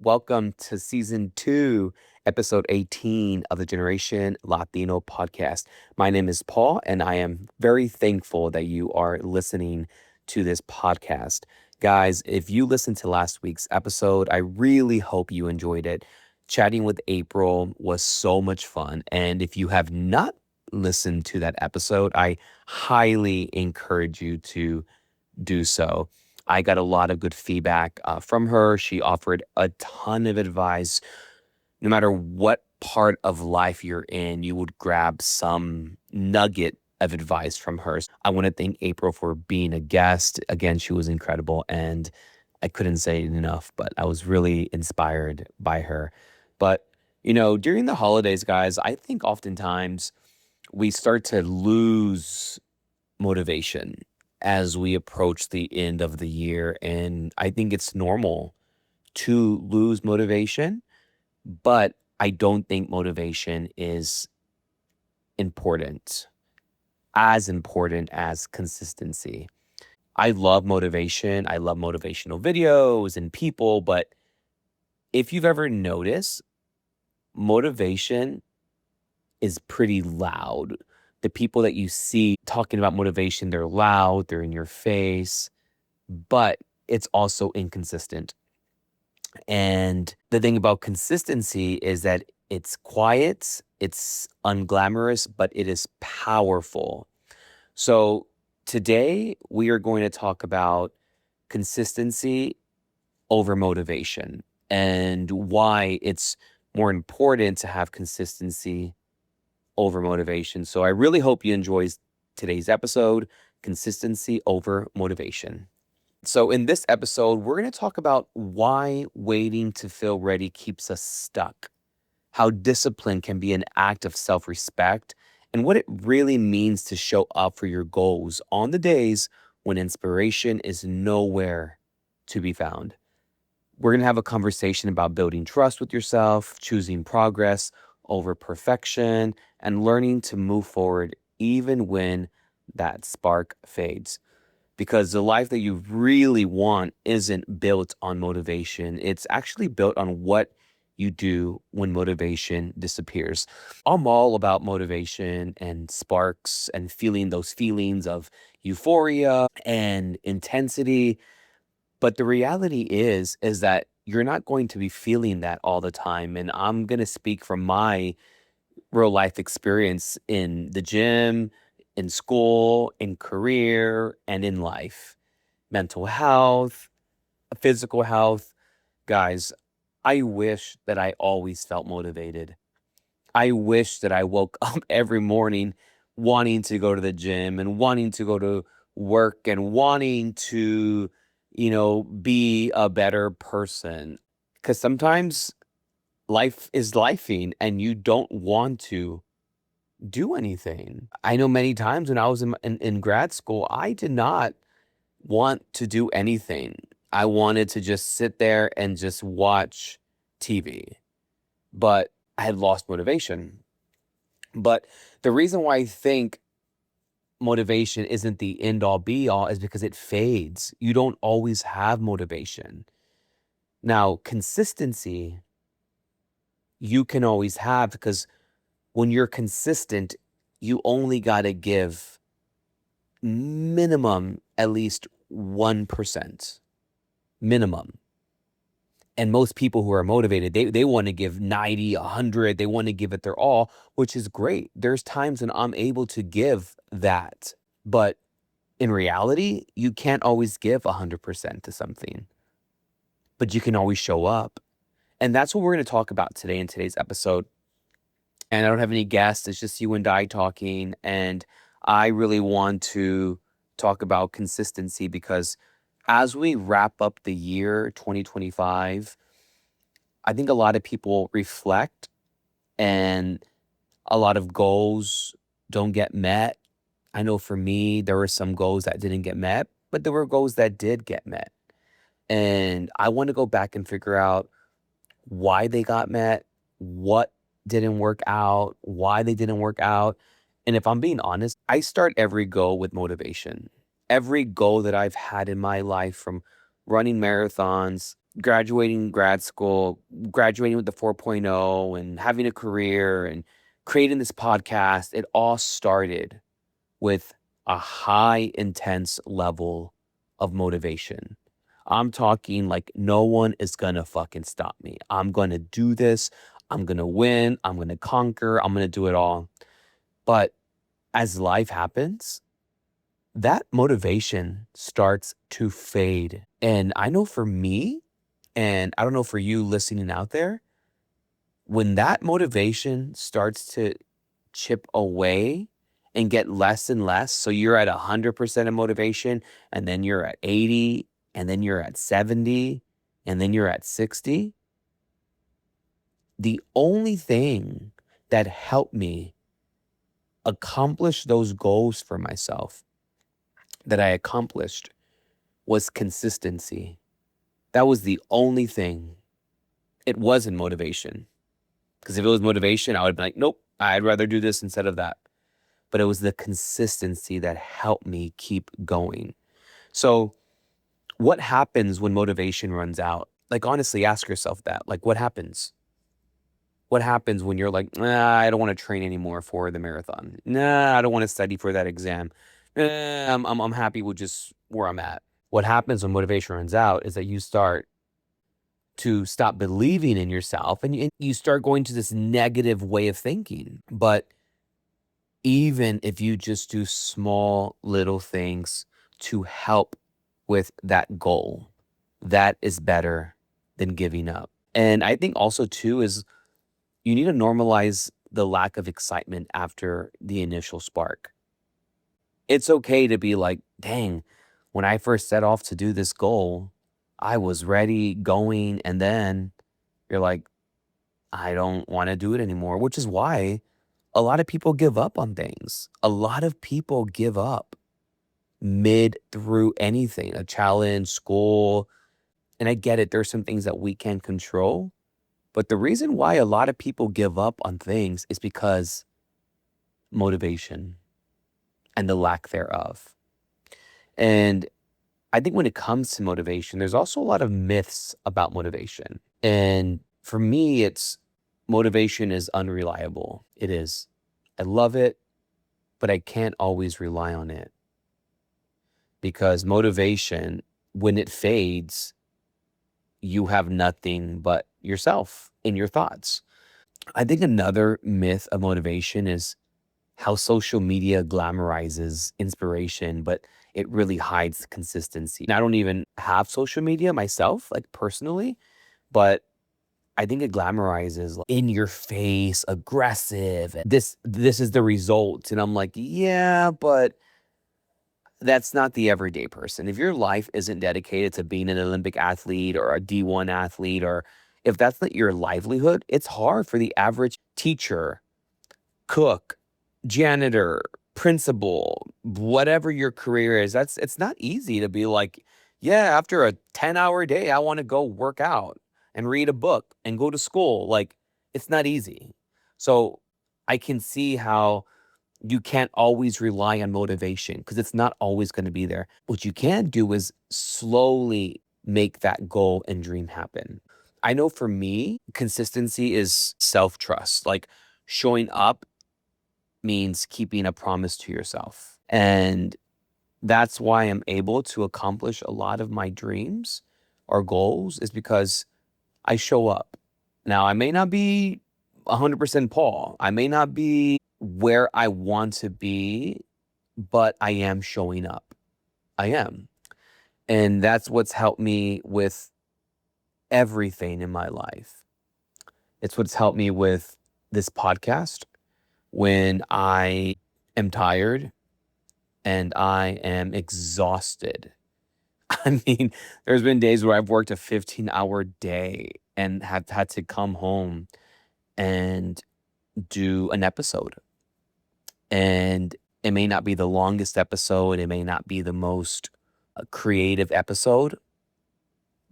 Welcome to season 2, episode 18 of the Generation Latino podcast. My name is Paul, and I am very thankful that you are listening to this podcast. Guys, if you listened to last week's episode, I really hope you enjoyed it. Chatting with April was so much fun. And if you have not listened to that episode, I highly encourage you to do so. I got a lot of good feedback from her. She offered a ton of advice. No matter what part of life you're in, you would grab some nugget of advice from her. I want to thank April for being a guest. Again, she was incredible, and I couldn't say it enough, but I was really inspired by her. But, during the holidays, guys, I think oftentimes we start to lose motivation as we approach the end of the year. And I think it's normal to lose motivation, but I don't think motivation is important, as important as consistency. I love motivation. I love motivational videos and people, but if you've ever noticed, motivation is pretty loud. The people that you see talking about motivation, they're loud, they're in your face, but it's also inconsistent. And the thing about consistency is that it's quiet, it's unglamorous, but it is powerful. So today we are going to talk about consistency over motivation and why it's more important to have consistency over motivation. So I really hope you enjoy today's episode, consistency over motivation. So in this episode, we're going to talk about why waiting to feel ready keeps us stuck, how discipline can be an act of self-respect, and what it really means to show up for your goals on the days when inspiration is nowhere to be found. We're going to have a conversation about building trust with yourself, choosing progress over perfection, and learning to move forward even when that spark fades. Because the life that you really want isn't built on motivation. It's actually built on what you do when motivation disappears. I'm all about motivation and sparks and feeling those feelings of euphoria and intensity. But the reality is that you're not going to be feeling that all the time. And I'm going to speak from my real life experience in the gym, in school, in career, and in life. Mental health, physical health. Guys, I wish that I always felt motivated. I wish that I woke up every morning wanting to go to the gym and wanting to go to work and wanting to, be a better person. Because sometimes life is lifing and you don't want to do anything. I know many times when I was in grad school, I did not want to do anything. I wanted to just sit there and just watch TV, but I had lost motivation. But the reason why I think motivation isn't the end all be all is because it fades. You don't always have motivation. Now, consistency you can always have because when you're consistent, you only got to give minimum at least 1% minimum. And most people who are motivated, they want to give 90, 100, they want to give it their all, which is great. There's times when I'm able to give that. But in reality, you can't always give 100% to something, but you can always show up. And that's what we're going to talk about today in today's episode. And I don't have any guests. It's just you and I talking. And I really want to talk about consistency because as we wrap up the year 2025, I think a lot of people reflect and a lot of goals don't get met. I know for me, there were some goals that didn't get met, but there were goals that did get met. And I want to go back and figure out why they got met, what didn't work out, why they didn't work out. And if I'm being honest, I start every goal with motivation. Every goal that I've had in my life, from running marathons graduating grad school, graduating with the 4.0 and having a career and creating this podcast, it all started with a high intense level of motivation. I'm talking like no one is gonna fucking stop me. I'm gonna do this. I'm gonna win. I'm gonna conquer. I'm gonna do it all. But as life happens, that motivation starts to fade. And I know for me, and I don't know for you listening out there, when that motivation starts to chip away and get less and less, so you're at 100% of motivation, and then you're at 80, and then you're at 70, and then you're at 60, the only thing that helped me accomplish those goals for myself that I accomplished was consistency. That was the only thing. It wasn't motivation. Because if it was motivation, I would be like, nope, I'd rather do this instead of that. But it was the consistency that helped me keep going. So, what happens when motivation runs out? Like, honestly, ask yourself that. Like, what happens? What happens when you're like, nah, I don't want to train anymore for the marathon. Nah, I don't want to study for that exam. I'm happy with just where I'm at. What happens when motivation runs out is that you start to stop believing in yourself and you start going to this negative way of thinking. But even if you just do small little things to help with that goal, that is better than giving up. And I think also too is you need to normalize the lack of excitement after the initial spark. It's okay to be like, dang, when I first set off to do this goal, I was ready, going, and then you're like, I don't want to do it anymore, which is why a lot of people give up on things. A lot of people give up mid through anything, a challenge, school. And I get it, there's some things that we can control. But the reason why a lot of people give up on things is because motivation and the lack thereof. And I think when it comes to motivation, there's also a lot of myths about motivation. And for me, it's motivation is unreliable. It is. I love it, but I can't always rely on it because motivation, when it fades, you have nothing but yourself in your thoughts. I think another myth of motivation is how social media glamorizes inspiration, but it really hides consistency. And I don't even have social media myself, like personally, but I think it glamorizes like, in your face, aggressive. And this is the result. And I'm like, yeah, but that's not the everyday person. If your life isn't dedicated to being an Olympic athlete or a D1 athlete, or if that's not your livelihood, it's hard for the average teacher, cook, janitor, principal, whatever your career is. It's not easy to be like, yeah, after a 10-hour day, I want to go work out and read a book and go to school. Like, it's not easy. So I can see how you can't always rely on motivation because it's not always going to be there. What you can do is slowly make that goal and dream happen. I know for me, consistency is self trust. Like showing up means keeping a promise to yourself. And that's why I'm able to accomplish a lot of my dreams or goals, is because I show up. Now, I may not be 100% Paul. I may not be where I want to be, but I am showing up. I am. And that's what's helped me with everything in my life. It's what's helped me with this podcast when I am tired and I am exhausted. I mean, there's been days where I've worked a 15-hour day and have had to come home and do an episode. And it may not be the longest episode, it may not be the most creative episode,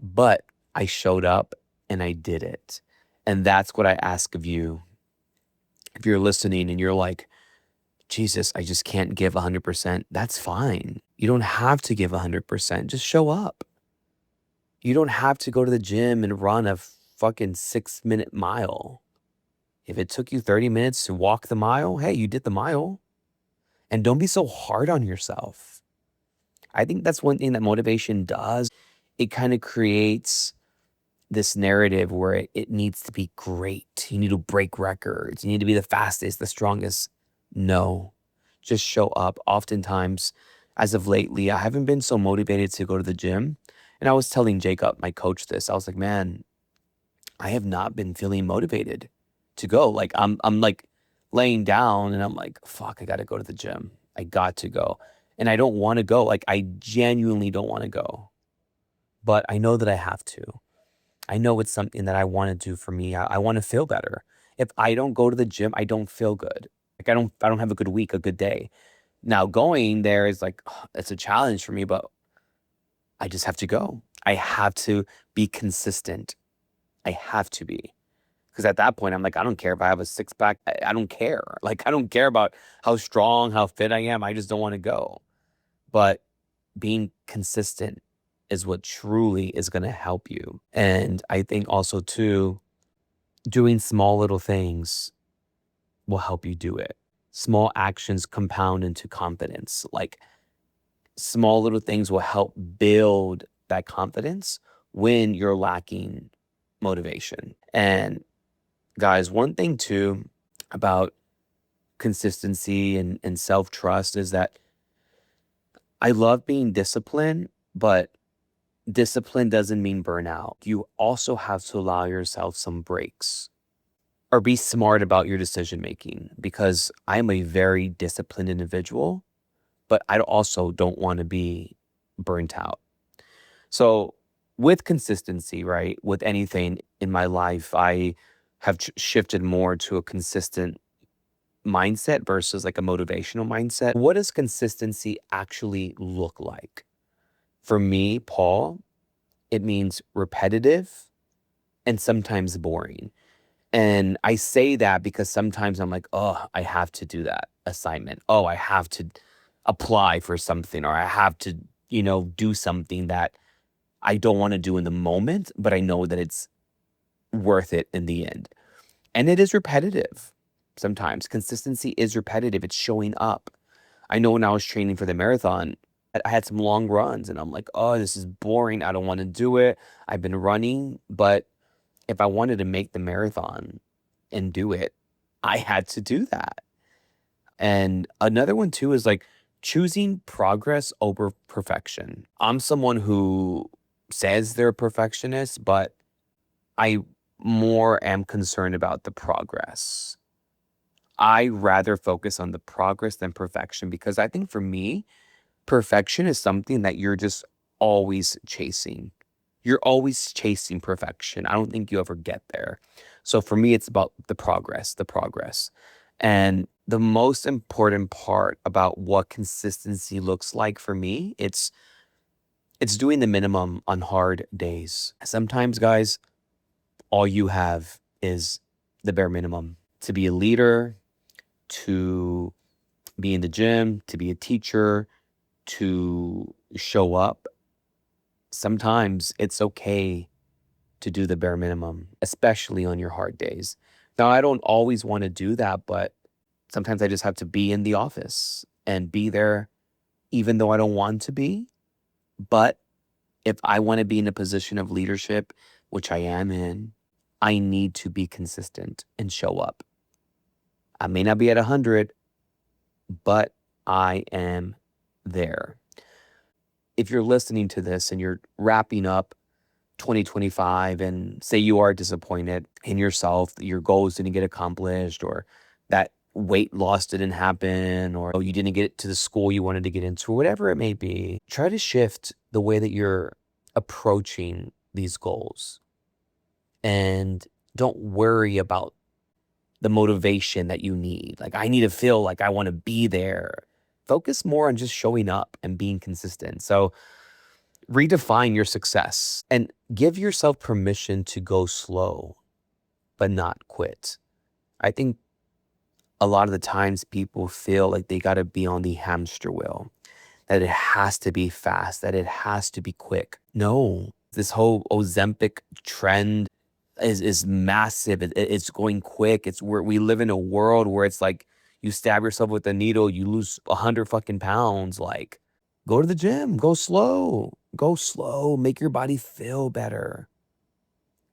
but I showed up and I did it. And that's what I ask of you. If you're listening and you're like, Jesus, I just can't give 100%, that's fine. You don't have to give 100%. Just show up. You don't have to go to the gym and run a fucking 6-minute mile. If it took you 30 minutes to walk the mile, hey, you did the mile. And don't be so hard on yourself. I think that's one thing that motivation does. It kind of creates this narrative where it needs to be great. You need to break records. You need to be the fastest, the strongest. No, just show up. Oftentimes, as of lately, I haven't been so motivated to go to the gym. And I was telling Jacob, my coach, this. I was like, man, I have not been feeling motivated to go. Like I'm like laying down and I'm like, fuck, I got to go to the gym. I got to go. And I don't want to go. Like I genuinely don't want to go. But I know that I have to. I know it's something that I want to do for me. I want to feel better. If I don't go to the gym, I don't feel good. Like I don't have a good week, a good day. Now going there is like it's a challenge for me, but I just have to go. I have to be consistent. I have to be. Because at that point, I'm like, I don't care if I have a six pack. I don't care. Like, I don't care about how strong, how fit I am. I just don't want to go. But being consistent is what truly is going to help you. And I think also, too, doing small little things will help you do it. Small actions compound into confidence. Like, small little things will help build that confidence when you're lacking motivation. And guys, one thing too about consistency and self-trust is that I love being disciplined, but discipline doesn't mean burnout. You also have to allow yourself some breaks or be smart about your decision making because I'm a very disciplined individual, but I also don't want to be burnt out. So, with consistency, right, with anything in my life, I have shifted more to a consistent mindset versus like a motivational mindset. What does consistency actually look like? For me, Paul, it means repetitive and sometimes boring. And I say that because sometimes I'm like, oh, I have to do that assignment. Oh, I have to apply for something or I have to, do something that I don't want to do in the moment, but I know that it's worth it in the end. And it is repetitive sometimes. Consistency is repetitive. It's showing up. I know when I was training for the marathon, I had some long runs and I'm like, oh, this is boring. I don't want to do it. I've been running, but if I wanted to make the marathon and do it, I had to do that. And another one too is like choosing progress over perfection. I'm someone who says they're a perfectionist, but I more am concerned about the progress. I rather focus on the progress than perfection because I think for me, perfection is something that you're just always chasing. You're always chasing perfection. I don't think you ever get there. So for me, it's about the progress, the progress. And the most important part about what consistency looks like for me, it's doing the minimum on hard days. Sometimes, guys, all you have is the bare minimum to be a leader, to be in the gym, to be a teacher, to show up. Sometimes it's okay to do the bare minimum, especially on your hard days. Now, I don't always want to do that, but sometimes I just have to be in the office and be there even though I don't want to be. But if I want to be in a position of leadership, which I am in, I need to be consistent and show up. I may not be at 100, but I am there. If you're listening to this and you're wrapping up 2025 and say you are disappointed in yourself, that your goals didn't get accomplished, or that weight loss didn't happen, or you didn't get to the school you wanted to get into, or whatever it may be, try to shift the way that you're approaching these goals. And don't worry about the motivation that you need. Like, I need to feel like I want to be there. Focus more on just showing up and being consistent. So, redefine your success and give yourself permission to go slow, but not quit. I think a lot of the times people feel like they got to be on the hamster wheel, that it has to be fast, that it has to be quick. No, This whole Ozempic trend is massive. It's going quick. It's where we live in a world where it's like you stab yourself with a needle, you lose 100 fucking pounds. Like, go to the gym, go slow, make your body feel better.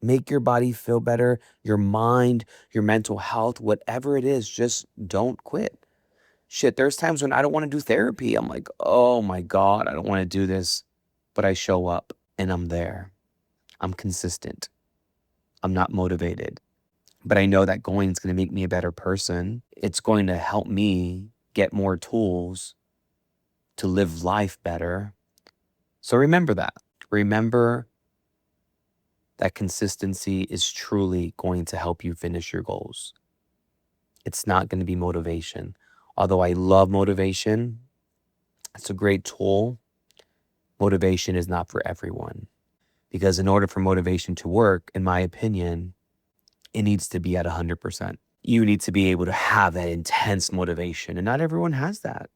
Make your body feel better, your mind, your mental health, whatever it is, just don't quit. Shit, there's times when I don't want to do therapy. I'm like, oh my God, I don't want to do this. But I show up and I'm there. I'm consistent. I'm not motivated. But I know that going is going to make me a better person. It's going to help me get more tools to live life better. So remember that. Remember that consistency is truly going to help you finish your goals. It's not going to be motivation. Although I love motivation, it's a great tool. Motivation is not for everyone. Because in order for motivation to work, in my opinion, it needs to be at 100%. You need to be able to have that intense motivation, and not everyone has that.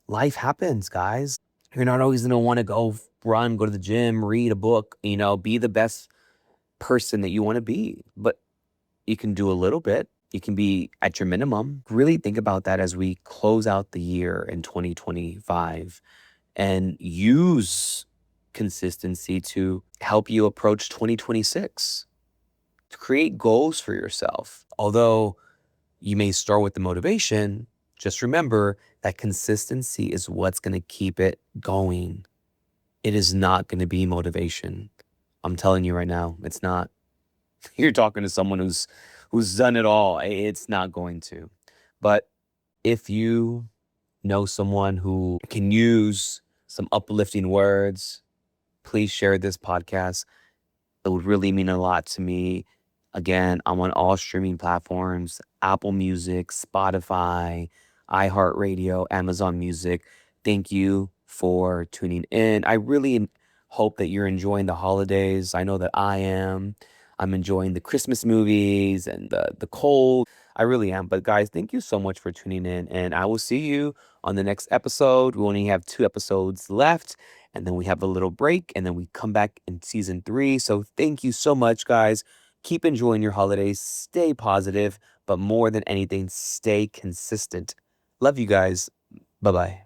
Life happens, guys. You're not always going to want to go run, go to the gym, read a book, be the best person that you want to be. But you can do a little bit. You can be at your minimum. Really think about that as we close out the year in 2025 and use consistency to help you approach 2026. To create goals for yourself. Although you may start with the motivation, just remember that consistency is what's going to keep it going. It is not going to be motivation. I'm telling you right now, it's not. You're talking to someone who's done it all. It's not going to. But if you know someone who can use some uplifting words, please share this podcast. It would really mean a lot to me. Again, I'm on all streaming platforms: Apple Music, Spotify, iHeartRadio, Amazon Music. Thank you for tuning in. I really hope that you're enjoying the holidays. I know that I am. I'm enjoying the Christmas movies and the cold. I really am. But guys, thank you so much for tuning in. And I will see you on the next episode. We only have 2 episodes left. And then we have a little break. And then we come back in season 3. So thank you so much, guys. Keep enjoying your holidays. Stay positive. But more than anything, stay consistent. Love you guys. Bye bye.